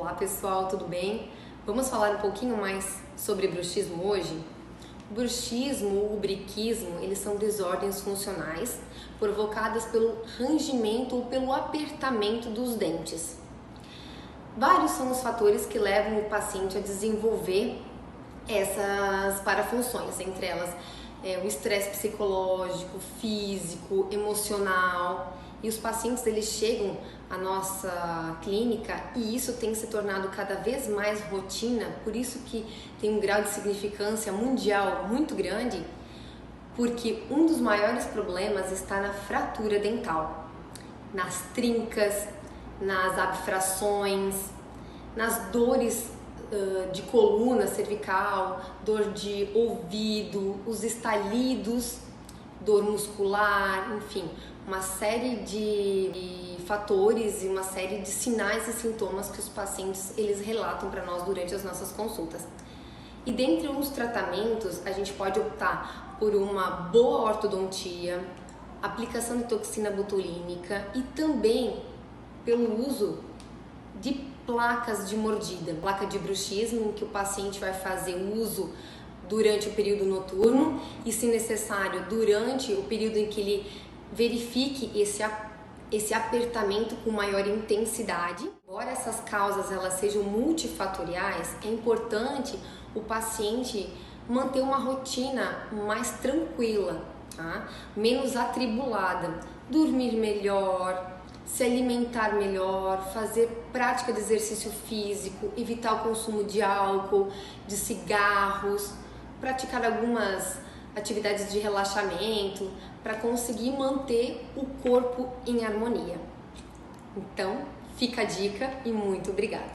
Olá pessoal, tudo bem? Vamos falar um pouquinho mais sobre bruxismo hoje? O bruxismo, o briquismo, eles são desordens funcionais provocadas pelo rangimento ou pelo apertamento dos dentes. Vários são os fatores que levam o paciente a desenvolver essas parafunções, entre elas o estresse psicológico, físico, emocional. E os pacientes eles chegam à nossa clínica e isso tem se tornado cada vez mais rotina, por isso que tem um grau de significância mundial muito grande, porque um dos maiores problemas está na fratura dental, nas trincas, nas abfrações, nas dores de coluna cervical, dor de ouvido, os estalidos, dor muscular, enfim, uma série de fatores e uma série de sinais e sintomas que os pacientes eles relatam para nós durante as nossas consultas. E dentre os tratamentos, a gente pode optar por uma boa ortodontia, aplicação de toxina botulínica e também pelo uso de placas de mordida, placa de bruxismo, em que o paciente vai fazer uso durante o período noturno e, se necessário, durante o período em que ele verifique esse apertamento com maior intensidade. Embora essas causas elas sejam multifatoriais, é importante o paciente manter uma rotina mais tranquila, tá? Menos atribulada, dormir melhor, se alimentar melhor, fazer prática de exercício físico, evitar o consumo de álcool, de cigarros, praticar algumas atividades de relaxamento para conseguir manter o corpo em harmonia. Então, fica a dica e muito obrigada!